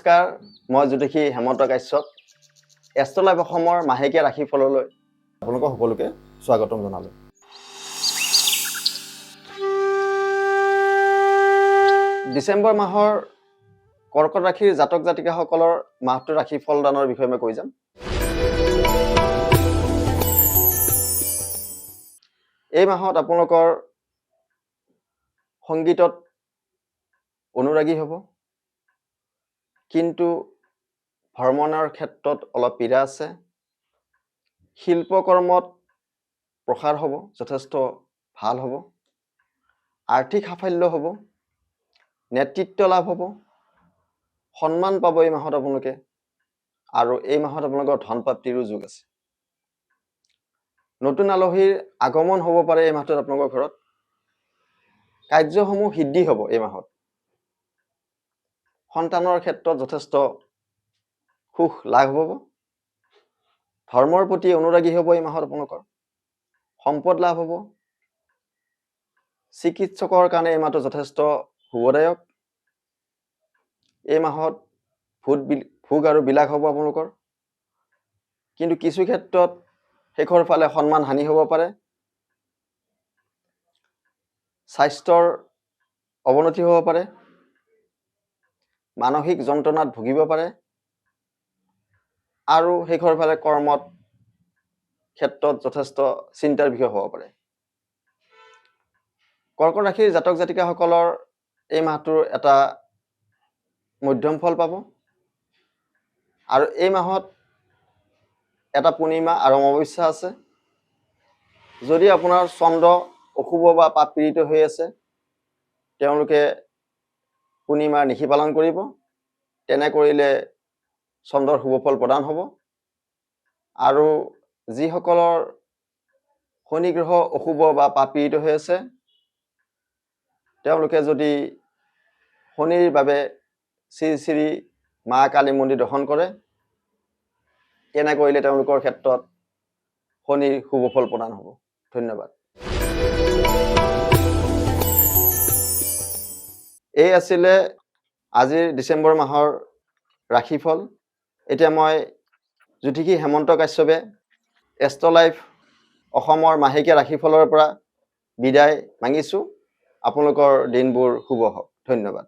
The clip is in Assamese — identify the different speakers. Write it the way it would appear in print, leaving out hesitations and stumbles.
Speaker 1: নমস্কাৰ, মই জ্যোতিষী হেমন্ত কাশ্যপ। এষ্ট্ৰলাইভ অসমৰ মাহেকীয়া ৰাশিফললৈ আপোনালোকক সকলোকে স্বাগতম জনালোঁ। ডিচেম্বৰ মাহৰ কৰ্কট ৰাশিৰ জাতক জাতিকাসকলৰ মাহটোৰ ৰাশিফল দানৰ বিষয়ে মই কৈ যাম। এই মাহত আপোনালোকৰ সংগীতত অনুৰাগী হ'ব, কিন্তু ভ্ৰমণৰ ক্ষেত্ৰত অলপ পীড়া আছে। শিল্পকৰ্মত প্ৰসাৰ হ'ব, যথেষ্ট ভাল হ'ব। আৰ্থিক সাফল্য হ'ব, নেতৃত্ব লাভ হ'ব, সন্মান পাব এই মাহত আপোনালোকে। আৰু এই মাহত আপোনালোকৰ ধন প্ৰাপ্তিৰো যোগ আছে। নতুন আলহীৰ আগমন হ'ব পাৰে এই মাহটোত আপোনালোকৰ ঘৰত। কাৰ্যসমূহ সিদ্ধি হ'ব এই মাহত। সন্তানৰ ক্ষেত্ৰত যথেষ্ট সুখ লাভ হ'ব। ধৰ্মৰ প্ৰতি অনুৰাগী হ'ব এই মাহত আপোনালোকৰ। সম্পদ লাভ হ'ব। চিকিৎসকৰ কাৰণে এই মাহটো যথেষ্ট শুভদায়ক। এই মাহত ভোগ আৰু বিলাস হ'ব আপোনালোকৰ। কিন্তু কিছু ক্ষেত্ৰত শেষৰ ফালে সন্মান হানি হ'ব পাৰে। স্বাস্থ্যৰ অৱনতি হ'ব পাৰে। মানসিক যন্ত্ৰণাত ভুগিব পাৰে। আৰু শেষৰ ফালে কৰ্মত ক্ষেত্ৰত যথেষ্ট চিন্তাৰ বিষয় হ'ব পাৰে। কৰ্কট ৰাশিৰ জাতক জাতিকাসকলৰ এই মাহটোৰ এটা মধ্যম ফল পাব। আৰু এই মাহত এটা পূৰ্ণিমা আৰু অমাৱস্যা আছে। যদি আপোনাৰ চন্দ্ৰ অশুভ বা পাপ পীড়িত হৈ আছে, তেওঁলোকে পূৰ্ণিমাৰ নিশি পালন কৰিব। তেনে কৰিলে চন্দ্ৰৰ শুভ ফল প্ৰদান হ'ব। আৰু যিসকলৰ শনি গ্ৰহ অশুভ বা পাপ পীড়িত হৈ আছে, তেওঁলোকে যদি শনিৰ বাবে শ্ৰী শ্ৰী মা কালী মন্দিৰ দৰ্শন কৰে, তেনে কৰিলে তেওঁলোকৰ ক্ষেত্ৰত শনিৰ শুভ ফল প্ৰদান হ'ব। ধন্যবাদ। এই আছিলে আজিৰ ডিচেম্বৰ মাহৰ ৰাশিফল। এতিয়া মই জ্যোতিষী হেমন্ত কাশ্যপে এষ্ট্ৰলাইভ অসমৰ মাহেকীয়া ৰাশিফলৰ পৰা বিদায় মাগিছোঁ। আপোনালোকৰ দিনবোৰ শুভ হওক। ধন্যবাদ।